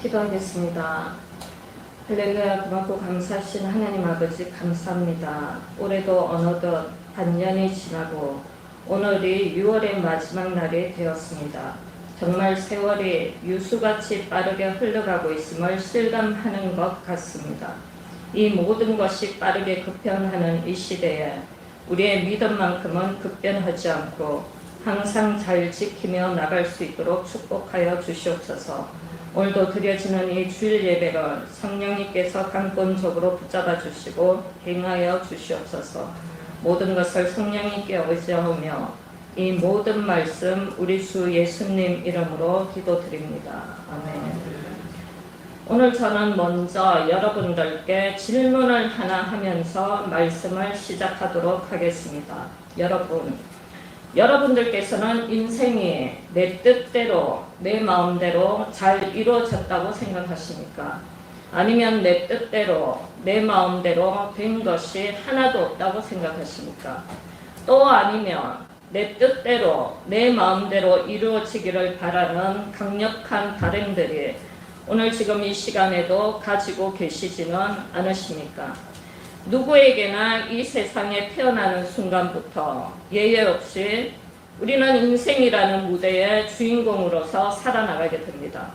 기도하겠습니다. 할렐루야. 고맙고 감사하신 하나님 아버지 감사합니다. 올해도 어느덧 반년이 지나고 오늘이 6월의 마지막 날이 되었습니다. 정말 세월이 유수같이 빠르게 흘러가고 있음을 실감하는 것 같습니다. 이 모든 것이 빠르게 급변하는 이 시대에 우리의 믿음만큼은 급변하지 않고 항상 잘 지키며 나갈 수 있도록 축복하여 주시옵소서. 오늘도 드려지는 이 주일 예배를 성령님께서 강권적으로 붙잡아 주시고 행하여 주시옵소서. 모든 것을 성령님께 의지하며 이 모든 말씀 우리 주 예수님 이름으로 기도드립니다. 아멘. 오늘 저는 먼저 여러분들께 질문을 하나 하면서 말씀을 시작하도록 하겠습니다. 여러분들께서는 인생이 내 뜻대로 내 마음대로 잘 이루어졌다고 생각하십니까? 아니면 내 뜻대로 내 마음대로 된 것이 하나도 없다고 생각하십니까? 또 아니면 내 뜻대로 내 마음대로 이루어지기를 바라는 강력한 바람들이 오늘 지금 이 시간에도 가지고 계시지는 않으십니까? 누구에게나 이 세상에 태어나는 순간부터 예외 없이 우리는 인생이라는 무대의 주인공으로서 살아나가게 됩니다.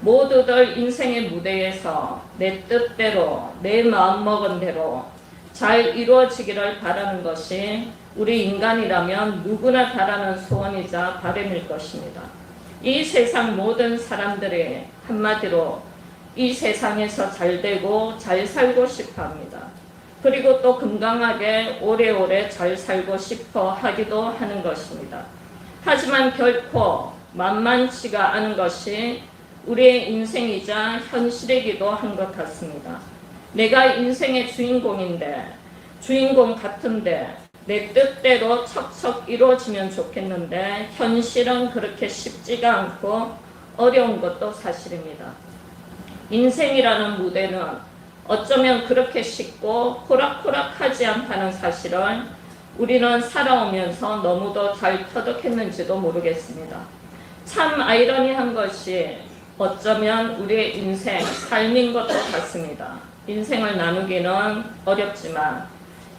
모두들 인생의 무대에서 내 뜻대로 내 마음먹은 대로 잘 이루어지기를 바라는 것이 우리 인간이라면 누구나 바라는 소원이자 바람일 것입니다. 이 세상 모든 사람들이 한마디로 이 세상에서 잘 되고 잘 살고 싶어 합니다. 그리고 또 건강하게 오래오래 잘 살고 싶어 하기도 하는 것입니다. 하지만 결코 만만치가 않은 것이 우리의 인생이자 현실이기도 한 것 같습니다. 내가 인생의 주인공인데, 주인공 같은데 내 뜻대로 척척 이루어지면 좋겠는데 현실은 그렇게 쉽지가 않고 어려운 것도 사실입니다. 인생이라는 무대는 어쩌면 그렇게 쉽고 호락호락하지 않다는 사실을 우리는 살아오면서 너무도 잘 터득했는지도 모르겠습니다. 참 아이러니한 것이 어쩌면 우리의 인생, 삶인 것도 같습니다. 인생을 나누기는 어렵지만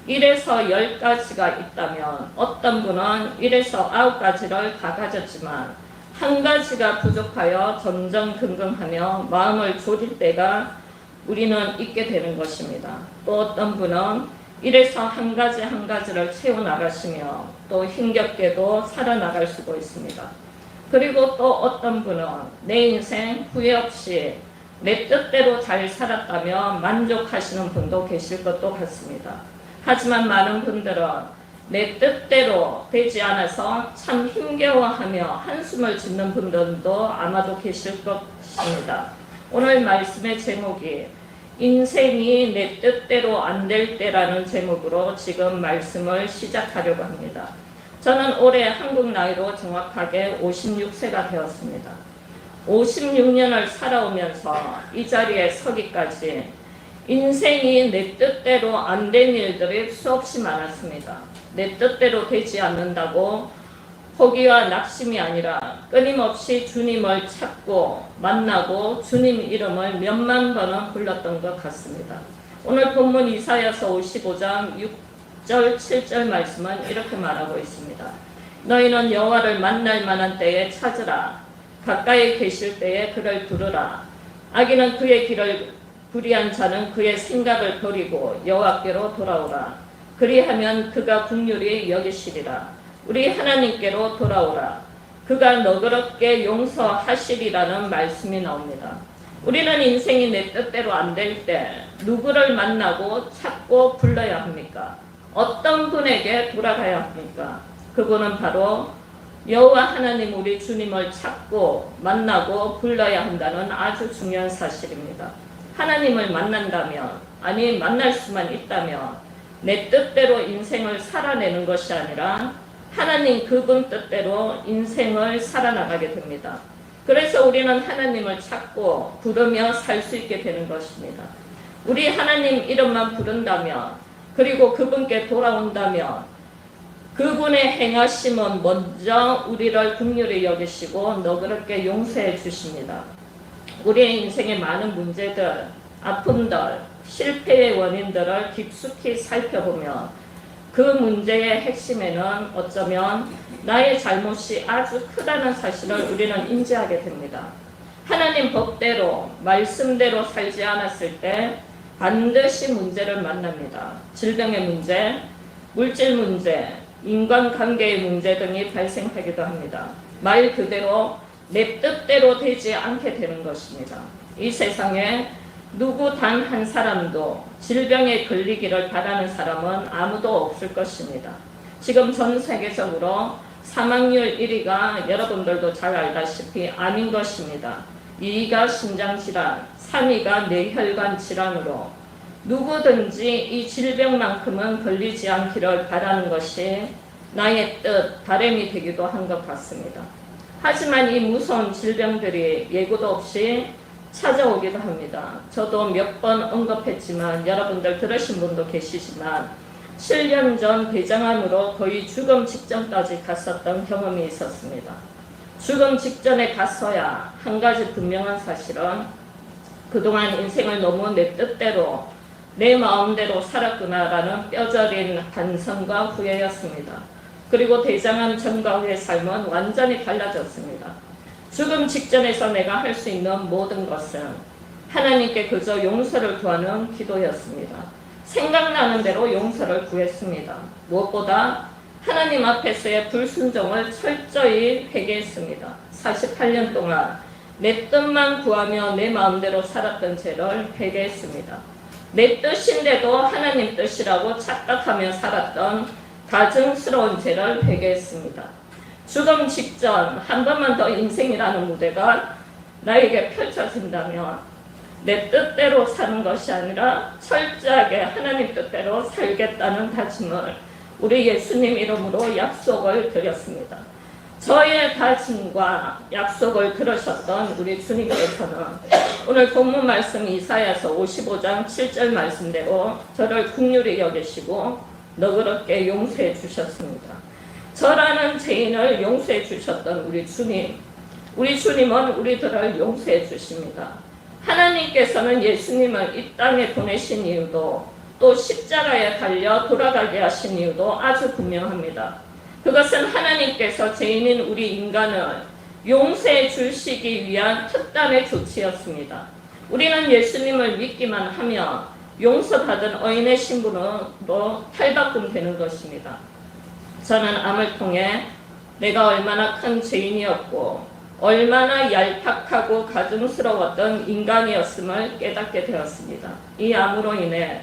1에서 10가지가 있다면 어떤 분은 1에서 9가지를 다 가졌지만 한 가지가 부족하여 전전긍긍하며 마음을 졸일 때가 우리는 있게 되는 것입니다. 또 어떤 분은 1에서 한 가지를 채워나가시며 또 힘겹게도 살아나갈 수도 있습니다. 그리고 또 어떤 분은 내 인생 후회 없이 내 뜻대로 잘 살았다며 만족하시는 분도 계실 것도 같습니다. 하지만 많은 분들은 내 뜻대로 되지 않아서 참 힘겨워하며 한숨을 짓는 분들도 아마도 계실 것입니다. 오늘 말씀의 제목이 인생이 내 뜻대로 안 될 때라는 제목으로 지금 말씀을 시작하려고 합니다. 저는 올해 한국 나이로 정확하게 56세가 되었습니다. 56년을 살아오면서 이 자리에 서기까지 인생이 내 뜻대로 안 된 일들이 수없이 많았습니다. 내 뜻대로 되지 않는다고 포기와 낙심이 아니라 끊임없이 주님을 찾고 만나고 주님 이름을 몇만 번은 불렀던 것 같습니다. 오늘 본문 이사야서 55장 6절 7절 말씀은 이렇게 말하고 있습니다. 너희는 여호와를 만날 만한 때에 찾으라. 가까이 계실 때에 그를 부르라. 악인은 그의 길을 불의한 자는 그의 생각을 버리고 여호와께로 돌아오라. 그리하면 그가 긍휼히 여기시리라. 우리 하나님께로 돌아오라. 그가 너그럽게 용서하시리라는 말씀이 나옵니다. 우리는 인생이 내 뜻대로 안 될 때 누구를 만나고 찾고 불러야 합니까? 어떤 분에게 돌아가야 합니까? 그분은 바로 여호와 하나님 우리 주님을 찾고 만나고 불러야 한다는 아주 중요한 사실입니다. 하나님을 만난다면, 아니 만날 수만 있다면 내 뜻대로 인생을 살아내는 것이 아니라 하나님 그분 뜻대로 인생을 살아나가게 됩니다. 그래서 우리는 하나님을 찾고 부르며 살 수 있게 되는 것입니다. 우리 하나님 이름만 부른다면, 그리고 그분께 돌아온다면 그분의 행하심은 먼저 우리를 긍휼히 여기시고 너그럽게 용서해 주십니다. 우리의 인생의 많은 문제들, 아픔들, 실패의 원인들을 깊숙이 살펴보면 그 문제의 핵심에는 어쩌면 나의 잘못이 아주 크다는 사실을 우리는 인지하게 됩니다. 하나님 법대로, 말씀대로 살지 않았을 때 반드시 문제를 만납니다. 질병의 문제, 물질 문제, 인간관계의 문제 등이 발생하기도 합니다. 말 그대로 내 뜻대로 되지 않게 되는 것입니다. 이 세상에 누구 단 한 사람도 질병에 걸리기를 바라는 사람은 아무도 없을 것입니다. 지금 전 세계적으로 사망률 1위가 여러분들도 잘 알다시피 암인 것입니다. 2위가 심장질환, 3위가 뇌혈관 질환으로 누구든지 이 질병만큼은 걸리지 않기를 바라는 것이 나의 뜻, 바람이 되기도 한 것 같습니다. 하지만 이 무서운 질병들이 예고도 없이 찾아오기도 합니다. 저도 몇 번 언급했지만 여러분들 들으신 분도 계시지만 7년 전 대장암으로 거의 죽음 직전까지 갔었던 경험이 있었습니다. 죽음 직전에 갔어야 한 가지 분명한 사실은 그동안 인생을 너무 내 뜻대로 내 마음대로 살았구나라는 뼈저린 반성과 후회였습니다. 그리고 대장암 전과 후의 삶은 완전히 달라졌습니다. 죽음 직전에서 내가 할 수 있는 모든 것은 하나님께 그저 용서를 구하는 기도였습니다. 생각나는 대로 용서를 구했습니다. 무엇보다 하나님 앞에서의 불순종을 철저히 회개했습니다. 48년 동안 내 뜻만 구하며 내 마음대로 살았던 죄를 회개했습니다. 내 뜻인데도 하나님 뜻이라고 착각하며 살았던 가증스러운 죄를 회개했습니다. 죽음 직전 한 번만 더 인생이라는 무대가 나에게 펼쳐진다면 내 뜻대로 사는 것이 아니라 철저하게 하나님 뜻대로 살겠다는 다짐을 우리 예수님 이름으로 약속을 드렸습니다. 저의 다짐과 약속을 들으셨던 우리 주님께서는 오늘 본문 말씀 이사야서 55장 7절 말씀대로 저를 긍휼히 여기시고 너그럽게 용서해 주셨습니다. 저라는 죄인을 용서해 주셨던 우리 주님은 우리들을 용서해 주십니다. 하나님께서는 예수님을 이 땅에 보내신 이유도 또 십자가에 달려 돌아가게 하신 이유도 아주 분명합니다. 그것은 하나님께서 죄인인 우리 인간을 용서해 주시기 위한 특단의 조치였습니다. 우리는 예수님을 믿기만 하면 용서받은 의인의 신분으로 탈바꿈되는 것입니다. 저는 암을 통해 내가 얼마나 큰 죄인이었고 얼마나 얄팍하고 가증스러웠던 인간이었음을 깨닫게 되었습니다. 이 암으로 인해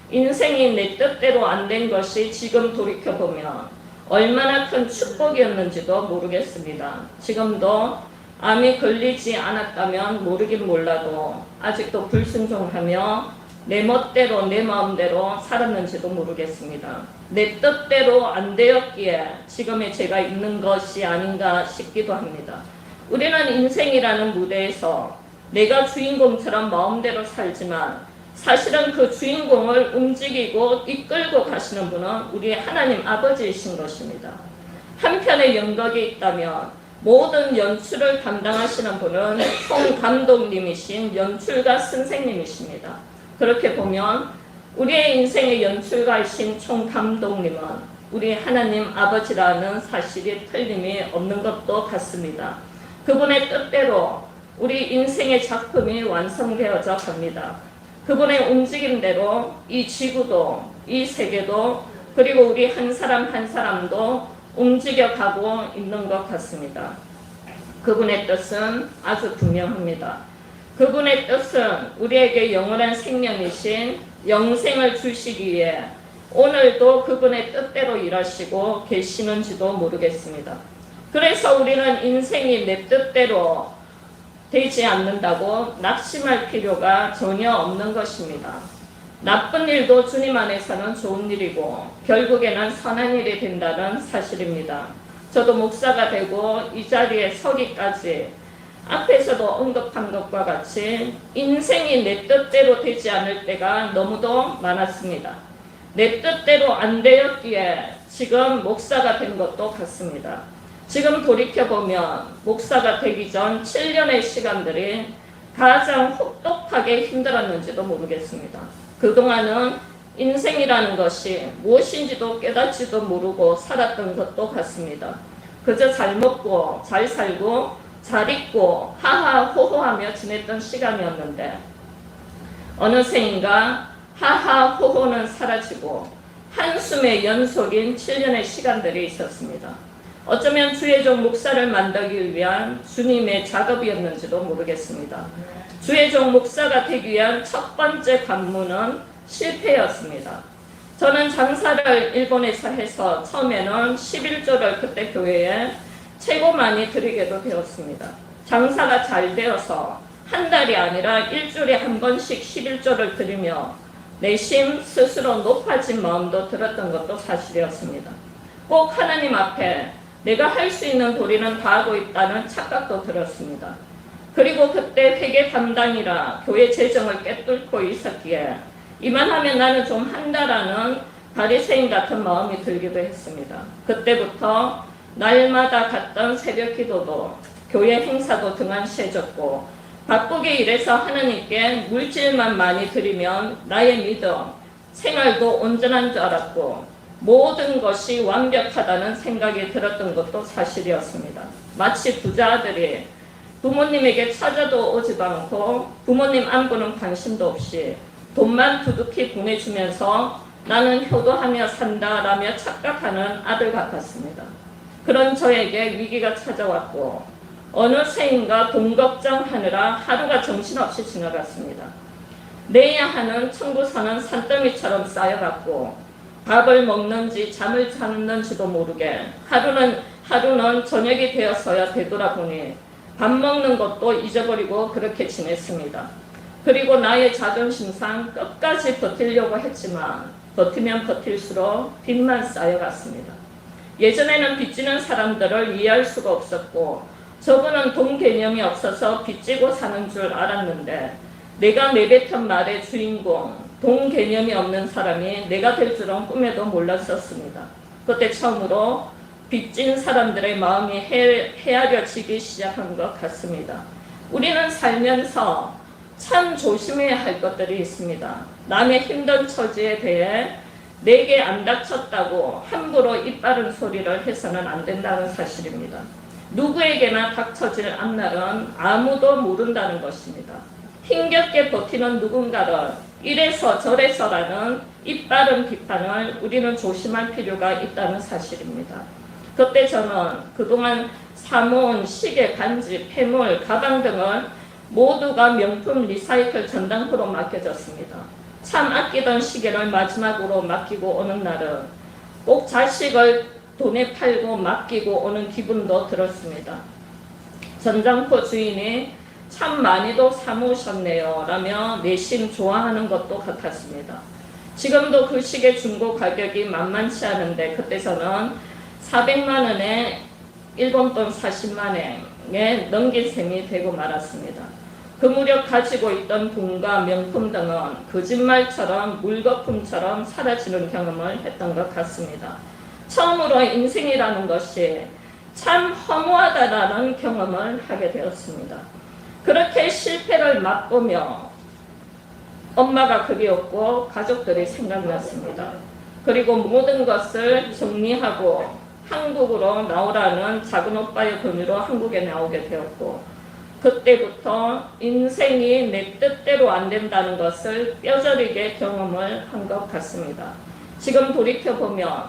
인생이 내 뜻대로 안 된 것이 지금 돌이켜보면 얼마나 큰 축복이었는지도 모르겠습니다. 지금도 암이 걸리지 않았다면 모르긴 몰라도 아직도 불순종하며 내 멋대로 내 마음대로 살았는지도 모르겠습니다. 내 뜻대로 안 되었기에 지금의 제가 있는 것이 아닌가 싶기도 합니다. 우리는 인생이라는 무대에서 내가 주인공처럼 마음대로 살지만 사실은 그 주인공을 움직이고 이끌고 가시는 분은 우리 하나님 아버지이신 것입니다. 한편의 연극이 있다면 모든 연출을 담당하시는 분은 총감독님이신 연출가 선생님이십니다. 그렇게 보면 우리의 인생의 연출가이신 총감독님은 우리 하나님 아버지라는 사실이 틀림이 없는 것도 같습니다. 그분의 뜻대로 우리 인생의 작품이 완성되어져 갑니다. 그분의 움직임대로 이 지구도 이 세계도 그리고 우리 한 사람 한 사람도 움직여가고 있는 것 같습니다. 그분의 뜻은 아주 분명합니다. 그분의 뜻은 우리에게 영원한 생명이신 영생을 주시기 위해 오늘도 그분의 뜻대로 일하시고 계시는지도 모르겠습니다. 그래서 우리는 인생이 내 뜻대로 되지 않는다고 낙심할 필요가 전혀 없는 것입니다. 나쁜 일도 주님 안에서는 좋은 일이고 결국에는 선한 일이 된다는 사실입니다. 저도 목사가 되고 이 자리에 서기까지 앞에서도 언급한 것과 같이 인생이 내 뜻대로 되지 않을 때가 너무도 많았습니다. 내 뜻대로 안 되었기에 지금 목사가 된 것도 같습니다. 지금 돌이켜보면 목사가 되기 전 7년의 시간들이 가장 혹독하게 힘들었는지도 모르겠습니다. 그동안은 인생이라는 것이 무엇인지도 깨닫지도 모르고 살았던 것도 같습니다. 그저 잘 먹고 잘 살고 잘 입고 하하호호하며 지냈던 시간이었는데 어느새인가 하하호호는 사라지고 한숨의 연속인 7년의 시간들이 있었습니다. 어쩌면 주의 종 목사를 만들기 위한 주님의 작업이었는지도 모르겠습니다. 주의 종 목사가 되기 위한 첫 번째 관문은 실패였습니다. 저는 장사를 일본에서 해서 처음에는 11조를 그때 교회에 최고 많이 드리게도 되었습니다. 장사가 잘 되어서 한 달이 아니라 일주일에 한 번씩 11조를 드리며 내심 스스로 높아진 마음도 들었던 것도 사실이었습니다. 꼭 하나님 앞에 내가 할 수 있는 도리는 다 하고 있다는 착각도 들었습니다. 그리고 그때 회계 담당이라 교회 재정을 꿰뚫고 있었기에 이만하면 나는 좀 한다라는 바리새인 같은 마음이 들기도 했습니다. 그때부터 날마다 갔던 새벽 기도도 교회 행사도 등한시해졌고 바쁘게 일해서 하나님께 물질만 많이 드리면 나의 믿음, 생활도 온전한 줄 알았고 모든 것이 완벽하다는 생각이 들었던 것도 사실이었습니다. 마치 부자 아들이 부모님에게 찾아도 오지도 않고 부모님 안부는 관심도 없이 돈만 두둑히 보내주면서 나는 효도하며 산다라며 착각하는 아들 같았습니다. 그런 저에게 위기가 찾아왔고 어느새인가 돈 걱정하느라 하루가 정신없이 지나갔습니다. 내야 하는 청구서는 산더미처럼 쌓여갔고 밥을 먹는지 잠을 잤는지도 모르게 하루는 저녁이 되어서야 되돌아보니 밥 먹는 것도 잊어버리고 그렇게 지냈습니다. 그리고 나의 자존심상 끝까지 버티려고 했지만 버티면 버틸수록 빚만 쌓여갔습니다. 예전에는 빚지는 사람들을 이해할 수가 없었고 저분은 돈 개념이 없어서 빚지고 사는 줄 알았는데 내가 내뱉은 말의 주인공, 돈 개념이 없는 사람이 내가 될 줄은 꿈에도 몰랐었습니다. 그때 처음으로 빚진 사람들의 마음이 헤아려지기 시작한 것 같습니다. 우리는 살면서 참 조심해야 할 것들이 있습니다. 남의 힘든 처지에 대해 내게 안 닥쳤다고 함부로 입 바른 소리를 해서는 안 된다는 사실입니다. 누구에게나 닥쳐질 앞날은 아무도 모른다는 것입니다. 힘겹게 버티는 누군가를 이래서 저래서라는 입 바른 비판을 우리는 조심할 필요가 있다는 사실입니다. 그때 저는 그동안 사모은 시계, 반지, 폐물, 가방 등을 모두가 명품 리사이클 전당포로 맡겨졌습니다. 참 아끼던 시계를 마지막으로 맡기고 오는 날은 꼭 자식을 돈에 팔고 맡기고 오는 기분도 들었습니다. 전당포 주인이 참 많이도 사모으셨네요 라며 내심 좋아하는 것도 같았습니다. 지금도 그 시계 중고 가격이 만만치 않은데 그때 저는 400만 원에 일본 돈 40만 원에 넘긴 셈이 되고 말았습니다. 그 무렵 가지고 있던 돈과 명품 등은 거짓말처럼 물거품처럼 사라지는 경험을 했던 것 같습니다. 처음으로 인생이라는 것이 참 허무하다라는 경험을 하게 되었습니다. 그렇게 실패를 맛보며 엄마가 그리웠고 가족들이 생각났습니다. 그리고 모든 것을 정리하고 한국으로 나오라는 작은 오빠의 권유로 한국에 나오게 되었고 그때부터 인생이 내 뜻대로 안 된다는 것을 뼈저리게 경험을 한 것 같습니다. 지금 돌이켜보면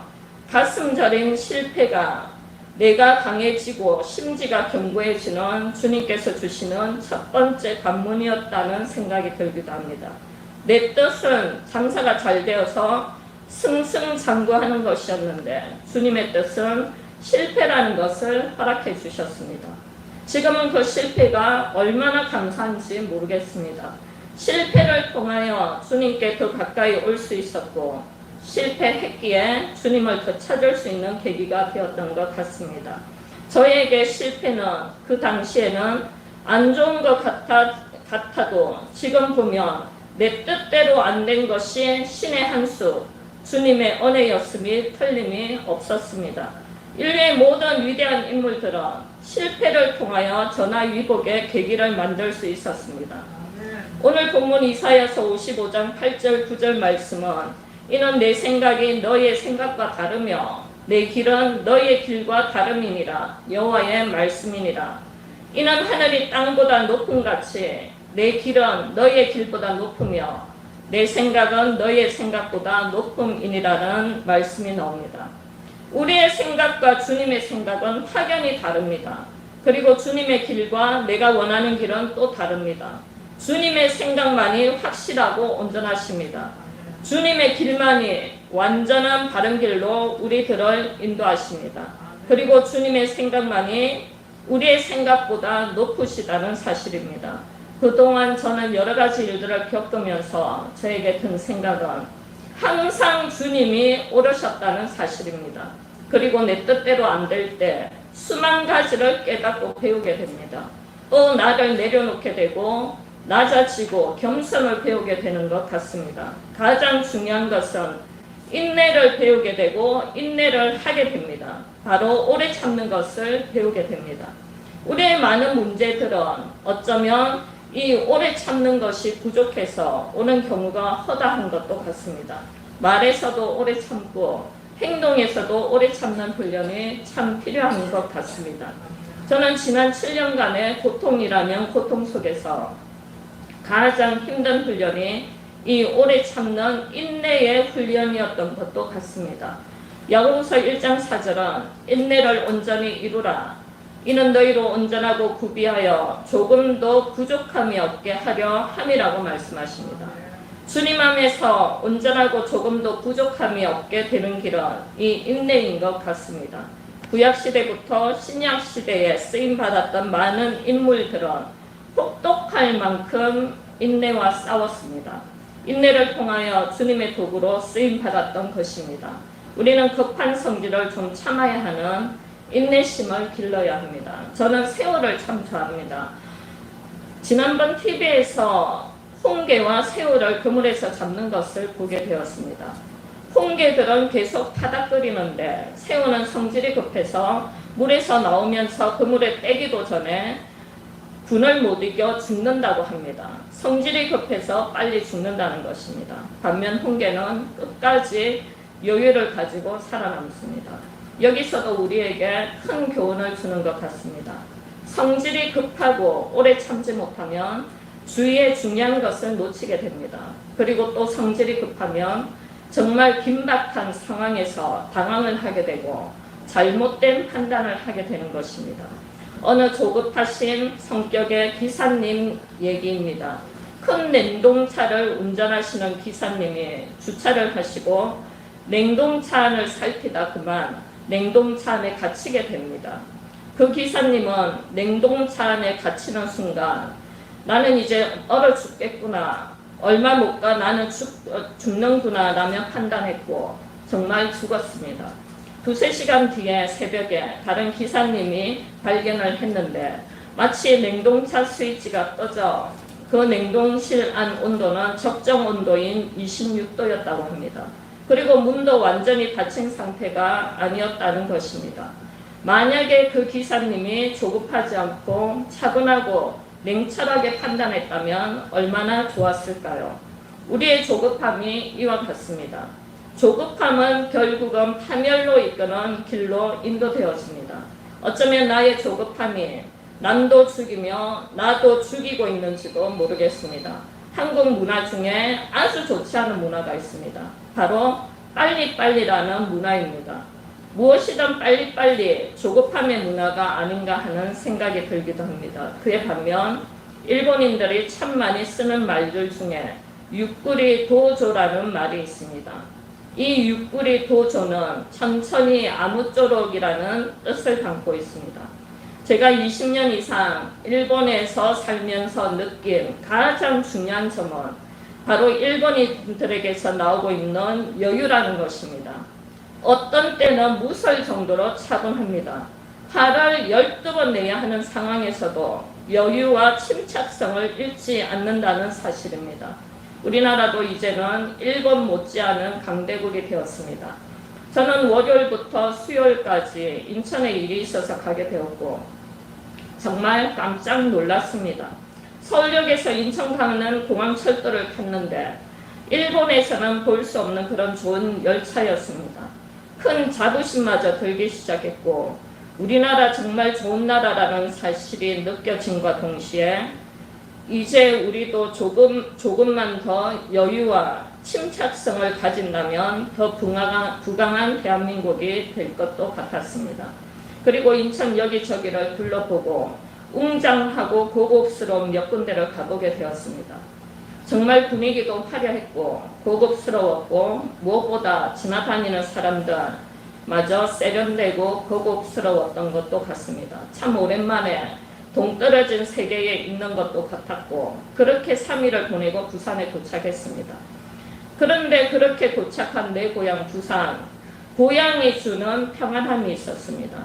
가슴 저린 실패가 내가 강해지고 심지가 견고해지는 주님께서 주시는 첫 번째 관문이었다는 생각이 들기도 합니다. 내 뜻은 장사가 잘 되어서 승승장구하는 것이었는데 주님의 뜻은 실패라는 것을 허락해 주셨습니다. 지금은 그 실패가 얼마나 감사한지 모르겠습니다. 실패를 통하여 주님께 더 가까이 올 수 있었고 실패했기에 주님을 더 찾을 수 있는 계기가 되었던 것 같습니다. 저에게 실패는 그 당시에는 안 좋은 것 같아도 지금 보면 내 뜻대로 안 된 것이 신의 한 수, 주님의 은혜였음이 틀림이 없었습니다. 인류의 모든 위대한 인물들은 실패를 통하여 전화위복의 계기를 만들 수 있었습니다. 오늘 본문 이사야서 55장 8절 9절 말씀은 이는 내 생각이 너의 생각과 다르며 내 길은 너의 길과 다름이니라 여호와의 말씀이니라. 이는 하늘이 땅보다 높음 같이 내 길은 너의 길보다 높으며 내 생각은 너의 생각보다 높음이니라는 말씀이 나옵니다. 우리의 생각과 주님의 생각은 확연히 다릅니다. 그리고 주님의 길과 내가 원하는 길은 또 다릅니다. 주님의 생각만이 확실하고 온전하십니다. 주님의 길만이 완전한 바른 길로 우리들을 인도하십니다. 그리고 주님의 생각만이 우리의 생각보다 높으시다는 사실입니다. 그동안 저는 여러 가지 일들을 겪으면서 저에게 든 생각은 항상 주님이 오르셨다는 사실입니다. 그리고 내 뜻대로 안 될 때 수만 가지를 깨닫고 배우게 됩니다. 또 나를 내려놓게 되고 낮아지고 겸손을 배우게 되는 것 같습니다. 가장 중요한 것은 인내를 배우게 되고 인내를 하게 됩니다. 바로 오래 참는 것을 배우게 됩니다. 우리의 많은 문제들은 어쩌면 이 오래 참는 것이 부족해서 오는 경우가 허다한 것도 같습니다. 말에서도 오래 참고 행동에서도 오래 참는 훈련이 참 필요한 것 같습니다. 저는 지난 7년간의 고통이라면 고통 속에서 가장 힘든 훈련이 이 오래 참는 인내의 훈련이었던 것도 같습니다. 야고보서 1장 4절은 인내를 온전히 이루라. 이는 너희로 온전하고 구비하여 조금도 부족함이 없게 하려 함이라고 말씀하십니다. 주님 안에서 온전하고 조금도 부족함이 없게 되는 길은 이 인내인 것 같습니다. 구약시대부터 신약시대에 쓰임받았던 많은 인물들은 혹독할 만큼 인내와 싸웠습니다. 인내를 통하여 주님의 도구로 쓰임받았던 것입니다. 우리는 급한 성질을 좀 참아야 하는 인내심을 길러야 합니다. 저는 새우를 참 좋아합니다. 지난번 TV에서 홍게와 새우를 그물에서 잡는 것을 보게 되었습니다. 홍게들은 계속 타다 끓이는데 새우는 성질이 급해서 물에서 나오면서 그물에 떼기도 전에 군을 못 이겨 죽는다고 합니다. 성질이 급해서 빨리 죽는다는 것입니다. 반면 홍게는 끝까지 여유를 가지고 살아남습니다. 여기서도 우리에게 큰 교훈을 주는 것 같습니다. 성질이 급하고 오래 참지 못하면 주위의 중요한 것을 놓치게 됩니다. 그리고 또 성질이 급하면 정말 긴박한 상황에서 당황을 하게 되고 잘못된 판단을 하게 되는 것입니다. 어느 조급하신 성격의 기사님 얘기입니다. 큰 냉동차를 운전하시는 기사님이 주차를 하시고 냉동차 안을 살피다 그만 냉동차 안에 갇히게 됩니다. 그 기사님은 냉동차 안에 갇히는 순간 나는 이제 얼어 죽겠구나, 얼마 못 가 나는 죽는구나 라며 판단했고 정말 죽었습니다. 2-3시간 뒤에 새벽에 다른 기사님이 발견을 했는데 마치 냉동차 스위치가 떠져 그 냉동실 안 온도는 적정 온도인 26도였다고 합니다. 그리고 문도 완전히 닫힌 상태가 아니었다는 것입니다. 만약에 그 기사님이 조급하지 않고 차분하고 냉철하게 판단했다면 얼마나 좋았을까요? 우리의 조급함이 이와 같습니다. 조급함은 결국은 파멸로 이끄는 길로 인도되어집니다. 어쩌면 나의 조급함이 남도 죽이며 나도 죽이고 있는지도 모르겠습니다. 한국 문화 중에 아주 좋지 않은 문화가 있습니다. 바로 빨리빨리라는 문화입니다. 무엇이든 빨리빨리 조급함의 문화가 아닌가 하는 생각이 들기도 합니다. 그에 반면 일본인들이 참 많이 쓰는 말들 중에 유꾸리 도조라는 말이 있습니다. 이 유꾸리 도조는 천천히 아무쪼록이라는 뜻을 담고 있습니다. 제가 20년 이상 일본에서 살면서 느낀 가장 중요한 점은 바로 일본인들에게서 나오고 있는 여유라는 것입니다. 어떤 때는 무설 정도로 차분합니다. 화를 12번 내야 하는 상황에서도 여유와 침착성을 잃지 않는다는 사실입니다. 우리나라도 이제는 일본 못지않은 강대국이 되었습니다. 저는 월요일부터 수요일까지 인천에 일이 있어서 가게 되었고 정말 깜짝 놀랐습니다. 서울역에서 인천 가는 공항철도를 탔는데 일본에서는 볼 수 없는 그런 좋은 열차였습니다. 큰 자부심마저 들기 시작했고 우리나라 정말 좋은 나라라는 사실이 느껴짐과 동시에 이제 우리도 조금만 더 여유와 침착성을 가진다면 더 부강한 대한민국이 될 것도 같았습니다. 그리고 인천 여기저기를 둘러보고 웅장하고 고급스러운 몇 군데를 가보게 되었습니다. 정말 분위기도 화려했고 고급스러웠고 무엇보다 지나다니는 사람들마저 세련되고 고급스러웠던 것도 같습니다. 참 오랜만에 동떨어진 세계에 있는 것도 같았고 그렇게 3일을 보내고 부산에 도착했습니다. 그런데 그렇게 도착한 내 고향 부산, 고향이 주는 평안함이 있었습니다.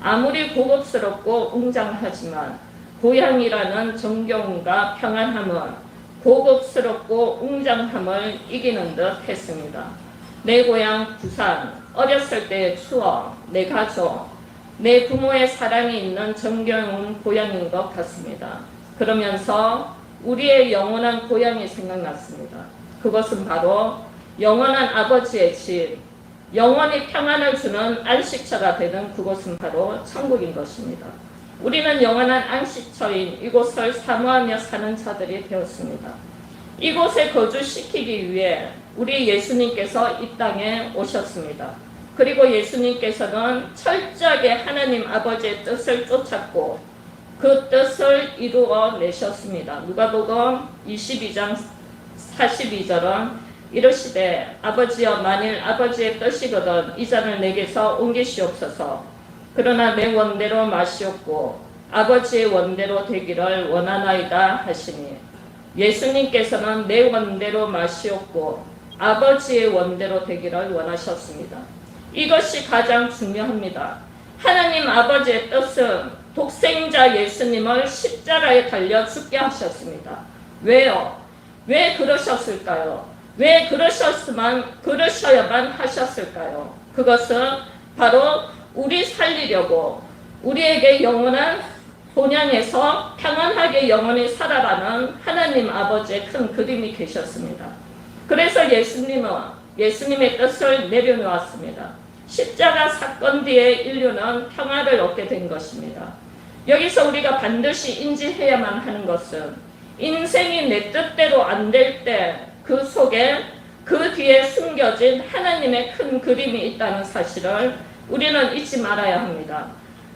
아무리 고급스럽고 웅장하지만 고향이라는 정겨움과 평안함은 고급스럽고 웅장함을 이기는 듯 했습니다. 내 고향 부산, 어렸을 때의 추억, 내 가족, 내 부모의 사랑이 있는 정겨운 고향인 것 같습니다. 그러면서 우리의 영원한 고향이 생각났습니다. 그것은 바로 영원한 아버지의 집, 영원히 평안을 주는 안식처가 되는 그곳은 바로 천국인 것입니다. 우리는 영원한 안식처인 이곳을 사모하며 사는 자들이 되었습니다. 이곳에 거주시키기 위해 우리 예수님께서 이 땅에 오셨습니다. 그리고 예수님께서는 철저하게 하나님 아버지의 뜻을 쫓았고 그 뜻을 이루어 내셨습니다. 누가복음 22장 42절은 이르시되 아버지여 만일 아버지의 뜻이거든 이 잔을 내게서 옮기시옵소서. 그러나 내 원대로 마시옵고 아버지의 원대로 되기를 원하나이다 하시니 예수님께서는 내 원대로 마시옵고 아버지의 원대로 되기를 원하셨습니다. 이것이 가장 중요합니다. 하나님 아버지의 뜻은 독생자 예수님을 십자가에 달려 죽게 하셨습니다. 왜요? 왜 그러셨을까요? 왜 그러셔야만 하셨을까요? 그것은 바로 우리 살리려고 우리에게 영원한 본향에서 평안하게 영원히 살아가는 하나님 아버지의 큰 그림이 계셨습니다. 그래서 예수님의 뜻을 내려놓았습니다. 십자가 사건 뒤에 인류는 평화를 얻게 된 것입니다. 여기서 우리가 반드시 인지해야만 하는 것은 인생이 내 뜻대로 안 될 때 그 속에 그 뒤에 숨겨진 하나님의 큰 그림이 있다는 사실을 우리는 잊지 말아야 합니다.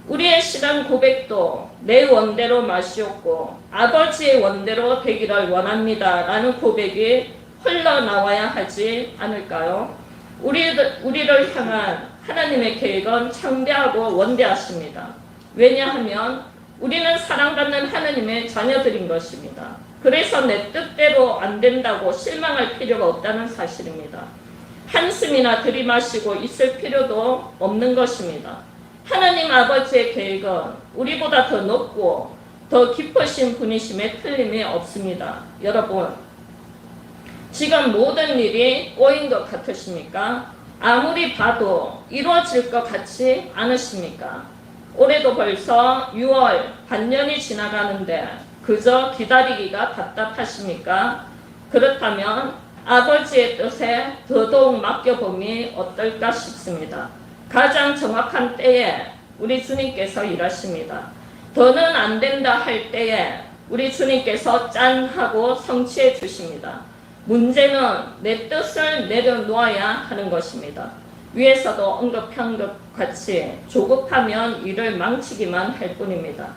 우리의 신앙 고백도 내 원대로 마시옵고 아버지의 원대로 되기를 원합니다 라는 고백이 흘러나와야 하지 않을까요? 우리를 향한 하나님의 계획은 창대하고 원대하십니다. 왜냐하면 우리는 사랑받는 하나님의 자녀들인 것입니다. 그래서 내 뜻대로 안 된다고 실망할 필요가 없다는 사실입니다. 한숨이나 들이마시고 있을 필요도 없는 것입니다. 하나님 아버지의 계획은 우리보다 더 높고 더 깊으신 분이심에 틀림이 없습니다. 여러분, 지금 모든 일이 꼬인 것 같으십니까? 아무리 봐도 이루어질 것 같지 않으십니까? 올해도 벌써 6월 반년이 지나가는데 그저 기다리기가 답답하십니까? 그렇다면 아버지의 뜻에 더더욱 맡겨봄이 어떨까 싶습니다. 가장 정확한 때에 우리 주님께서 일하십니다. 더는 안 된다 할 때에 우리 주님께서 짠 하고 성취해 주십니다. 문제는 내 뜻을 내려놓아야 하는 것입니다. 위에서도 언급한 것 같이 조급하면 일을 망치기만 할 뿐입니다.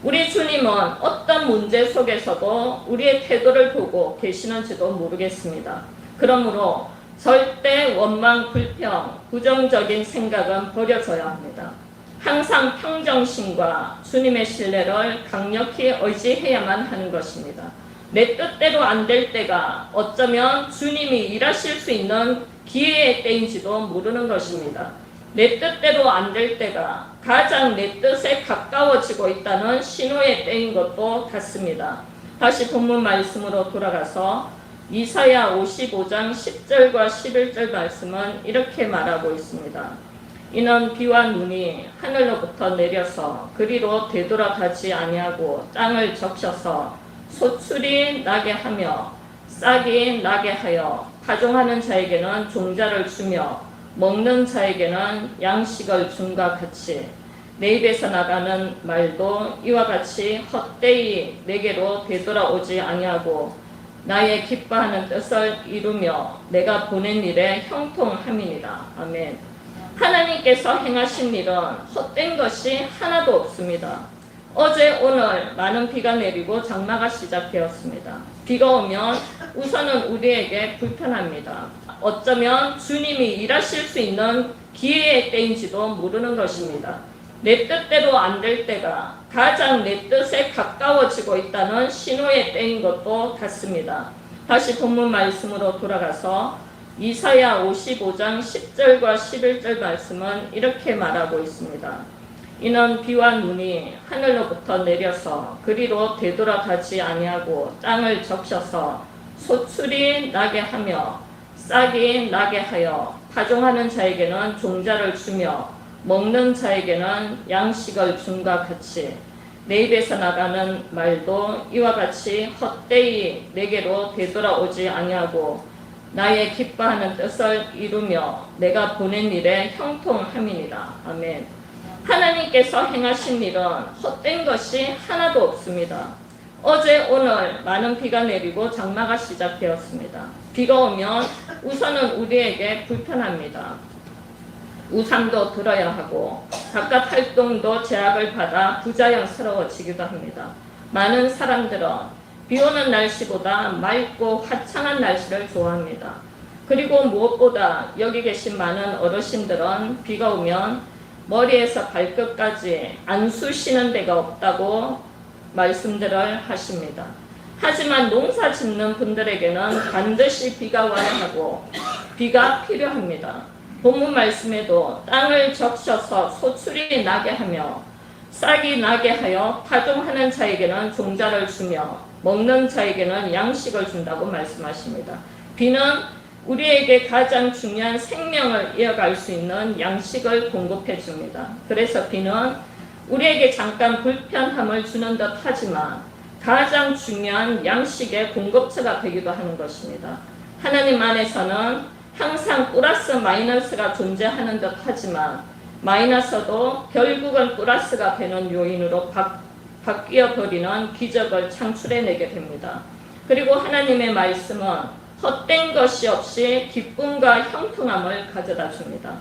우리 주님은 어떤 문제 속에서도 우리의 태도를 보고 계시는지도 모르겠습니다. 그러므로 절대 원망, 불평, 부정적인 생각은 버려져야 합니다. 항상 평정심과 주님의 신뢰를 강력히 의지해야만 하는 것입니다. 내 뜻대로 안 될 때가 어쩌면 주님이 일하실 수 있는 기회의 때인지도 모르는 것입니다. 내 뜻대로 안 될 때가 가장 내 뜻에 가까워지고 있다는 신호의 때인 것도 같습니다. 다시 본문 말씀으로 돌아가서 이사야 55장 10절과 11절 말씀은 이렇게 말하고 있습니다. 이는 비와 눈이 하늘로부터 내려서 그리로 되돌아가지 아니하고 땅을 적셔서 소출이 나게 하며 싹이 나게 하여 파종하는 자에게는 종자를 주며 먹는 자에게는 양식을 줌과 같이 내 입에서 나가는 말도 이와 같이 헛되이 내게로 되돌아오지 아니하고 나의 기뻐하는 뜻을 이루며 내가 보낸 일에 형통함이니라. 아멘. 하나님께서 행하신 일은 헛된 것이 하나도 없습니다. 어제 오늘 많은 비가 내리고 장마가 시작되었습니다. 비가 오면 우선은 우리에게 불편합니다. 어쩌면 주님이 일하실 수 있는 기회의 때인지도 모르는 것입니다. 내 뜻대로 안 될 때가 가장 내 뜻에 가까워지고 있다는 신호의 때인 것도 같습니다. 다시 본문 말씀으로 돌아가서 이사야 55장 10절과 11절 말씀은 이렇게 말하고 있습니다. 이는 비와 눈이 하늘로부터 내려서 그리로 되돌아가지 아니하고 땅을 적셔서 소출이 나게 하며 싹이 나게 하여 파종하는 자에게는 종자를 주며 먹는 자에게는 양식을 줌과 같이 내 입에서 나가는 말도 이와 같이 헛되이 내게로 되돌아오지 아니하고 나의 기뻐하는 뜻을 이루며 내가 보낸 일에 형통함이니라. 아멘. 하나님께서 행하신 일은 헛된 것이 하나도 없습니다. 어제 오늘 많은 비가 내리고 장마가 시작되었습니다. 비가 오면 우선은 우리에게 불편합니다. 우산도 들어야 하고 바깥 활동도 제약을 받아 부자연스러워지기도 합니다. 많은 사람들은 비 오는 날씨보다 맑고 화창한 날씨를 좋아합니다. 그리고 무엇보다 여기 계신 많은 어르신들은 비가 오면 머리에서 발끝까지 안 쑤시는 데가 없다고 말씀들을 하십니다. 하지만 농사 짓는 분들에게는 반드시 비가 와야 하고 비가 필요합니다. 본문 말씀에도 땅을 적셔서 소출이 나게 하며 싹이 나게 하여 파종하는 자에게는 종자를 주며 먹는 자에게는 양식을 준다고 말씀하십니다. 비는 우리에게 가장 중요한 생명을 이어갈 수 있는 양식을 공급해 줍니다. 그래서 비는 우리에게 잠깐 불편함을 주는 듯 하지만 가장 중요한 양식의 공급처가 되기도 하는 것입니다. 하나님 안에서는 항상 플러스 마이너스가 존재하는 듯 하지만 마이너스도 결국은 플러스가 되는 요인으로 바뀌어 버리는 기적을 창출해내게 됩니다. 그리고 하나님의 말씀은 헛된 것이 없이 기쁨과 형통함을 가져다 줍니다.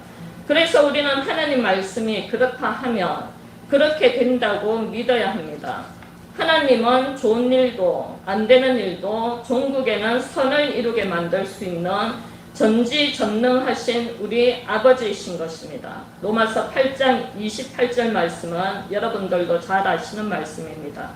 그래서 우리는 하나님 말씀이 그렇다 하면 그렇게 된다고 믿어야 합니다. 하나님은 좋은 일도 안 되는 일도 종국에는 선을 이루게 만들 수 있는 전지전능하신 우리 아버지이신 것입니다. 로마서 8장 28절 말씀은 여러분들도 잘 아시는 말씀입니다.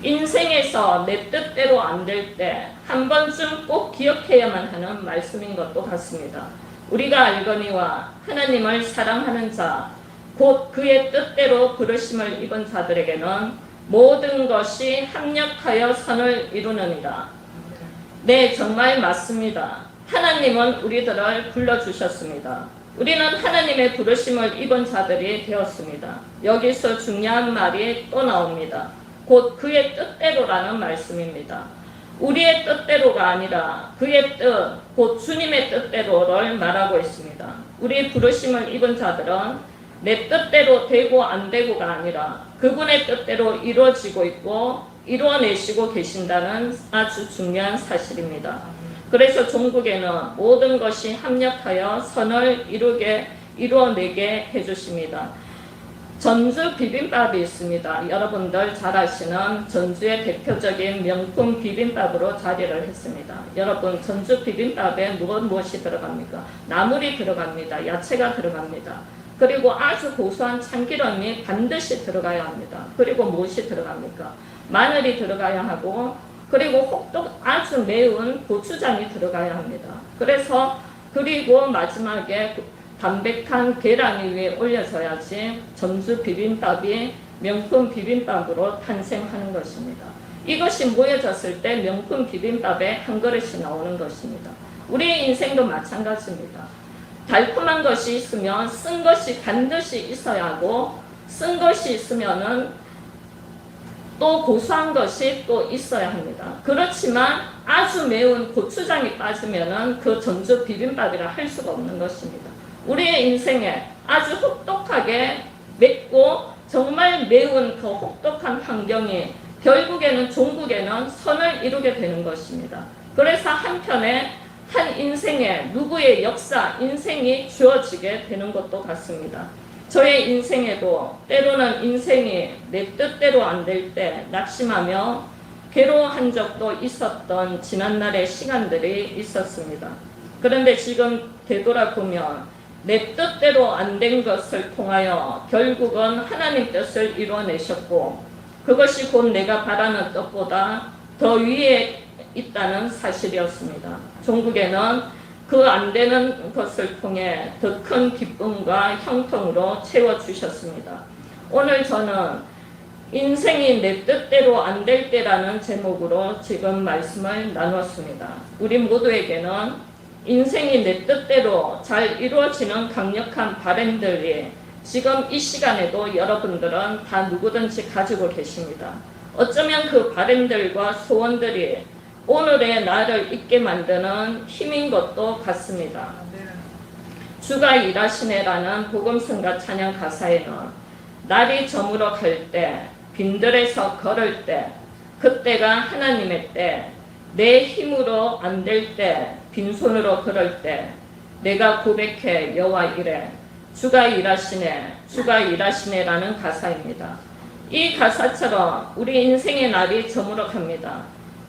인생에서 내 뜻대로 안 될 때 한 번쯤 꼭 기억해야만 하는 말씀인 것도 같습니다. 우리가 알거니와 하나님을 사랑하는 자, 곧 그의 뜻대로 부르심을 입은 자들에게는 모든 것이 합력하여 선을 이루느니라. 네, 정말 맞습니다. 하나님은 우리들을 불러주셨습니다. 우리는 하나님의 부르심을 입은 자들이 되었습니다. 여기서 중요한 말이 또 나옵니다. 곧 그의 뜻대로라는 말씀입니다. 우리의 뜻대로가 아니라 그의 뜻, 곧 주님의 뜻대로를 말하고 있습니다. 우리 부르심을 입은 자들은 내 뜻대로 되고 안 되고가 아니라 그분의 뜻대로 이루어지고 있고 이루어내시고 계신다는 아주 중요한 사실입니다. 그래서 종국에는 모든 것이 합력하여 선을 이루어내게 해주십니다. 전주 비빔밥이 있습니다. 여러분들 잘 아시는 전주의 대표적인 명품 비빔밥으로 자리를 했습니다. 여러분, 전주 비빔밥에 무엇이 들어갑니까? 나물이 들어갑니다. 야채가 들어갑니다. 그리고 아주 고소한 참기름이 반드시 들어가야 합니다. 그리고 무엇이 들어갑니까? 마늘이 들어가야 하고 그리고 혹도 아주 매운 고추장이 들어가야 합니다. 그리고 마지막에 담백한 계란이 위에 올려져야지 전주 비빔밥이 명품 비빔밥으로 탄생하는 것입니다. 이것이 모여졌을 때 명품 비빔밥에 한 그릇이 나오는 것입니다. 우리의 인생도 마찬가지입니다. 달콤한 것이 있으면 쓴 것이 반드시 있어야 하고, 쓴 것이 있으면은 또 고소한 것이 또 있어야 합니다. 그렇지만 아주 매운 고추장이 빠지면은 그 전주 비빔밥이라 할 수가 없는 것입니다. 우리의 인생에 아주 혹독하게 맵고 정말 매운 그 혹독한 환경이 결국에는 종국에는 선을 이루게 되는 것입니다. 그래서 한편에 한 인생에 누구의 역사, 인생이 주어지게 되는 것도 같습니다. 저의 인생에도 때로는 인생이 내 뜻대로 안 될 때 낙심하며 괴로워한 적도 있었던 지난날의 시간들이 있었습니다. 그런데 지금 되돌아보면 내 뜻대로 안 된 것을 통하여 결국은 하나님 뜻을 이루어내셨고, 그것이 곧 내가 바라는 뜻보다 더 위에 있다는 사실이었습니다. 종국에는 그 안 되는 것을 통해 더 큰 기쁨과 형통으로 채워주셨습니다. 오늘 저는 인생이 내 뜻대로 안 될 때라는 제목으로 지금 말씀을 나눴습니다. 우리 모두에게는 인생이 내 뜻대로 잘 이루어지는 강력한 바람들이 지금 이 시간에도 여러분들은 다 누구든지 가지고 계십니다. 어쩌면 그 바람들과 소원들이 오늘의 나를 있게 만드는 힘인 것도 같습니다. 주가 일하시네라는 복음성가 찬양 가사에는 날이 저물어 갈 때, 빈들에서 걸을 때, 그때가 하나님의 때, 내 힘으로 안 될 때, 빈손으로 걸을 때, 내가 고백해 여호와 이래, 주가 일하시네, 주가 일하시네라는 가사입니다. 이 가사처럼 우리 인생의 날이 저물어 갑니다.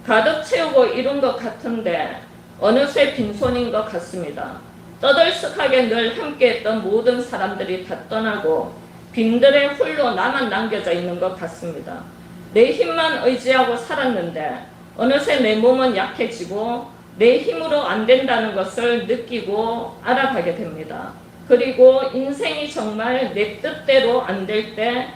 가득 채우고 이룬 것 같은데 어느새 빈손인 것 같습니다. 떠들썩하게 늘 함께했던 모든 사람들이 다 떠나고 빈들에 홀로 나만 남겨져 있는 것 같습니다. 내 힘만 의지하고 살았는데 어느새 내 몸은 약해지고 내 힘으로 안 된다는 것을 느끼고 알아가게 됩니다. 그리고 인생이 정말 내 뜻대로 안 될 때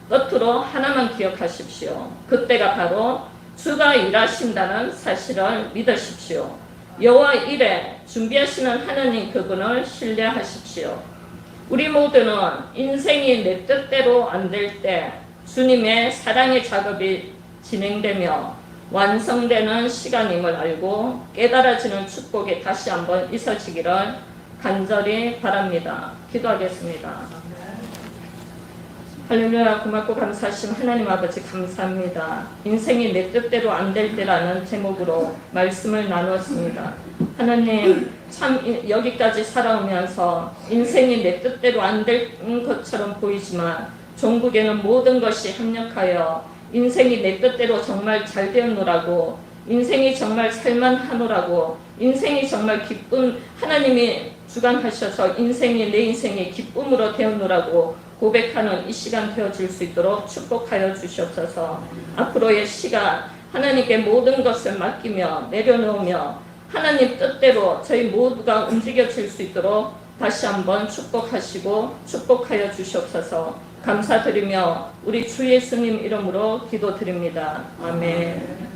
끝으로 하나만 기억하십시오. 그때가 바로 주가 일하신다는 사실을 믿으십시오. 여호와 이래 준비하시는 하나님 그분을 신뢰하십시오. 우리 모두는 인생이 내 뜻대로 안 될 때 주님의 사랑의 작업이 진행되며 완성되는 시간임을 알고 깨달아지는 축복이 다시 한번 있어지기를 간절히 바랍니다. 기도하겠습니다. 할렐루야. 고맙고 감사하신 하나님 아버지 감사합니다. 인생이 내 뜻대로 안 될 때라는 제목으로 말씀을 나누었습니다. 하나님 참 여기까지 살아오면서 인생이 내 뜻대로 안 될 것처럼 보이지만 종국에는 모든 것이 합력하여 인생이 내 뜻대로 정말 잘 되었노라고, 인생이 정말 살만하노라고, 인생이 정말 기쁨, 하나님이 주관하셔서 인생이 내 인생이 기쁨으로 되었노라고 고백하는 이 시간 되어질 수 있도록 축복하여 주시옵소서. 앞으로의 시간 하나님께 모든 것을 맡기며 내려놓으며 하나님 뜻대로 저희 모두가 움직여질 수 있도록 다시 한번 축복하시고 축복하여 주시옵소서. 감사드리며 우리 주 예수님 이름으로 기도드립니다. 아멘.